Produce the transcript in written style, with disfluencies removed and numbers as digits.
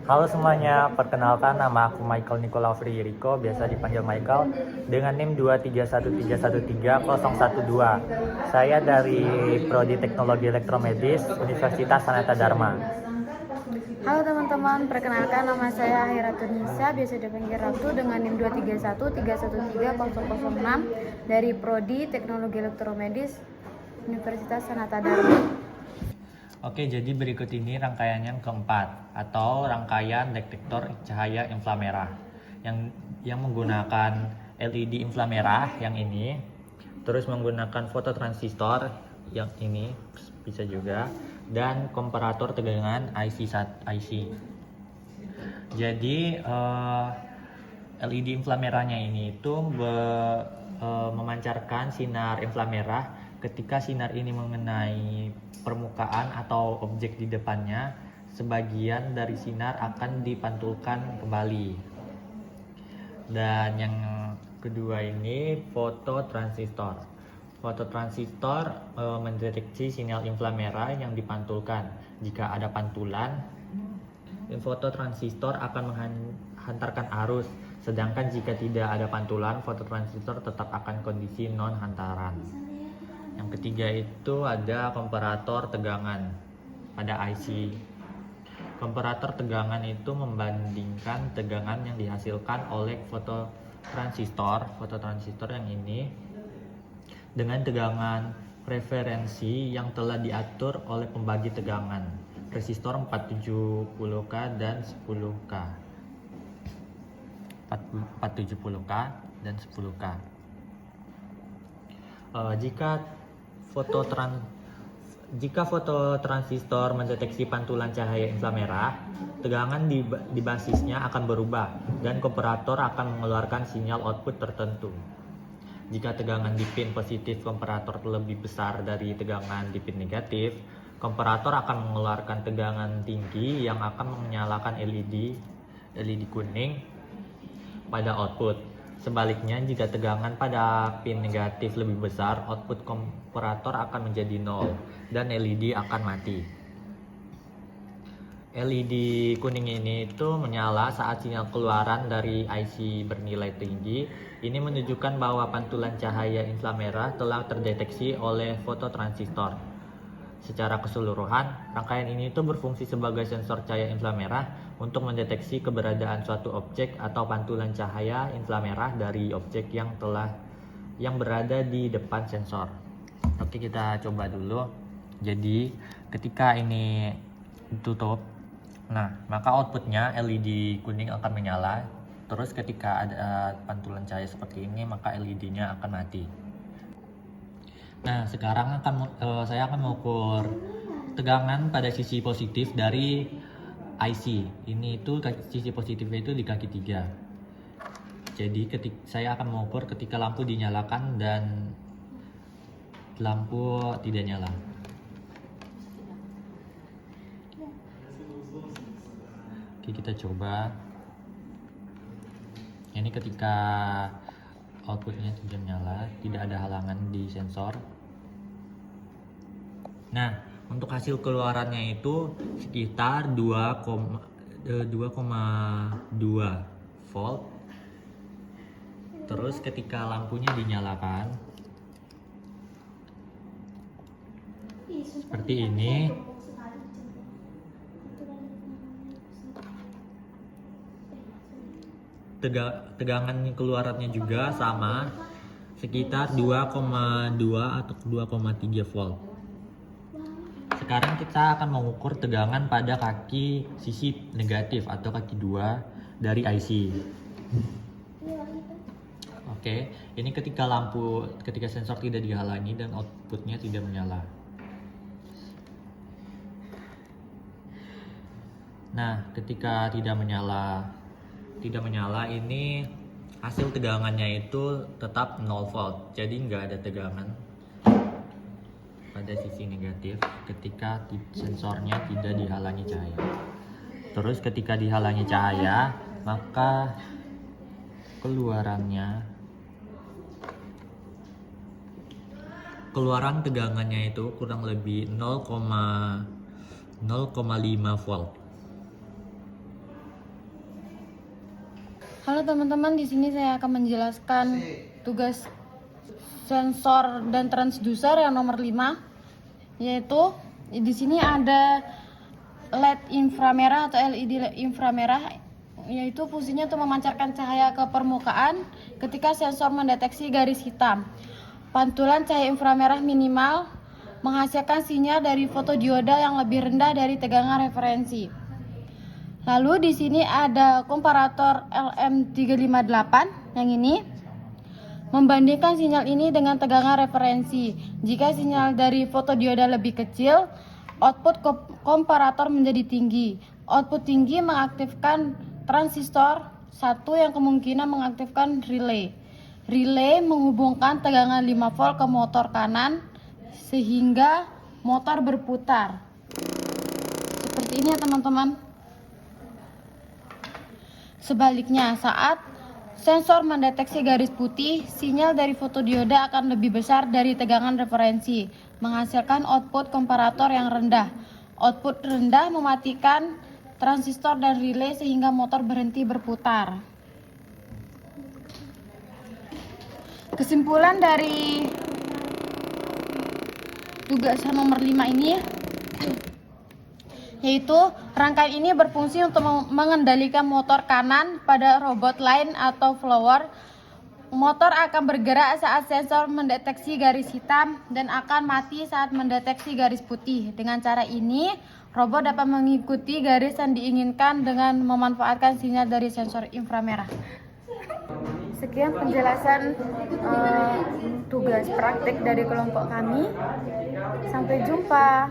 Halo semuanya, perkenalkan nama aku Michael Nicola Frierico, biasa dipanggil Michael, dengan NIM 231313012. Saya dari Prodi Teknologi Elektromedis, Universitas Sanata Dharma. Halo teman-teman, perkenalkan nama saya Hairatunisa, biasa dipanggil Ratu dengan NIM 23131133006 dari Prodi Teknologi Elektromedis Universitas Sanata Dharma. Oke, jadi berikut ini rangkaian yang keempat atau rangkaian detektor cahaya inframerah yang menggunakan LED inframerah yang ini, terus menggunakan fototransistor yang ini bisa juga, dan komparator tegangan IC. Jadi LED inframerahnya ini itu memancarkan sinar inframerah. Ketika sinar ini mengenai permukaan atau objek di depannya, sebagian dari sinar akan dipantulkan kembali. Dan yang kedua ini fototransistor. Fototransistor mendeteksi sinyal inframerah yang dipantulkan. Jika ada pantulan, fototransistor akan menghantarkan arus, sedangkan jika tidak ada pantulan, fototransistor tetap akan kondisi non-hantaran. Yang ketiga itu ada komparator tegangan pada IC. Komparator tegangan itu membandingkan tegangan yang dihasilkan oleh fototransistor yang ini dengan tegangan referensi yang telah diatur oleh pembagi tegangan, resistor 470K dan 10K. 470K dan 10K. Jika fototransistor mendeteksi pantulan cahaya inframerah, tegangan di basisnya akan berubah dan komparator akan mengeluarkan sinyal output tertentu. Jika tegangan di pin positif komparator lebih besar dari tegangan di pin negatif, komparator akan mengeluarkan tegangan tinggi yang akan menyalakan LED kuning pada output. Sebaliknya, jika tegangan pada pin negatif lebih besar, output komparator akan menjadi 0 dan LED akan mati. LED kuning ini itu menyala saat sinyal keluaran dari IC bernilai tinggi. Ini menunjukkan bahwa pantulan cahaya inframerah telah terdeteksi oleh fototransistor. Secara keseluruhan, rangkaian ini itu berfungsi sebagai sensor cahaya inframerah untuk mendeteksi keberadaan suatu objek atau pantulan cahaya inframerah dari objek yang berada di depan sensor. Oke, kita coba dulu. Jadi, ketika ini ditutup, maka outputnya LED kuning akan menyala. Terus ketika ada pantulan cahaya seperti ini, maka LED-nya akan mati. Nah, sekarang saya akan mengukur tegangan pada sisi positif dari IC. Ini itu sisi positifnya itu di kaki 3. Jadi saya akan mengukur ketika lampu dinyalakan dan lampu tidak nyala. Oke, kita coba. Ini ketika outputnya tidak nyala, tidak ada halangan di sensor. Nah, untuk hasil keluarannya itu sekitar 2,2 volt. Terus ketika lampunya dinyalakan seperti ini, tegangan keluarannya juga sama, sekitar 2,2 atau 2,3 volt. Sekarang kita akan mengukur tegangan pada kaki sisi negatif atau kaki 2 dari IC. Oke, ini ketika sensor tidak dihalangi dan outputnya tidak menyala. Nah, ketika tidak menyala ini hasil tegangannya itu tetap 0 volt. Jadi nggak ada tegangan pada sisi negatif ketika sensornya tidak dihalangi cahaya. Terus ketika dihalangi cahaya, maka keluaran tegangannya itu kurang lebih 0,5 volt. Halo teman-teman, di sini saya akan menjelaskan tugas sensor dan transducer yang nomor 5, yaitu di sini ada LED inframerah atau LED inframerah, yaitu fungsinya untuk memancarkan cahaya ke permukaan ketika sensor mendeteksi garis hitam. Pantulan cahaya inframerah minimal menghasilkan sinyal dari fotodioda yang lebih rendah dari tegangan referensi. Lalu di sini ada komparator LM358 yang ini membandingkan sinyal ini dengan tegangan referensi. Jika sinyal dari fotodioda lebih kecil, output komparator menjadi tinggi. Output tinggi mengaktifkan transistor, satu yang kemungkinan mengaktifkan relay. Relay menghubungkan tegangan 5 volt ke motor kanan sehingga motor berputar. Seperti ini ya teman-teman. Sebaliknya, saat sensor mendeteksi garis putih, sinyal dari fotodioda akan lebih besar dari tegangan referensi, menghasilkan output komparator yang rendah. Output rendah mematikan transistor dan relay sehingga motor berhenti berputar. Kesimpulan dari tugas nomor 5 ini yaitu rangkaian ini berfungsi untuk mengendalikan motor kanan pada robot line atau flower. Motor akan bergerak saat sensor mendeteksi garis hitam dan akan mati saat mendeteksi garis putih. Dengan cara ini, robot dapat mengikuti garis yang diinginkan dengan memanfaatkan sinyal dari sensor inframerah. Sekian penjelasan tugas praktik dari kelompok kami. Sampai jumpa.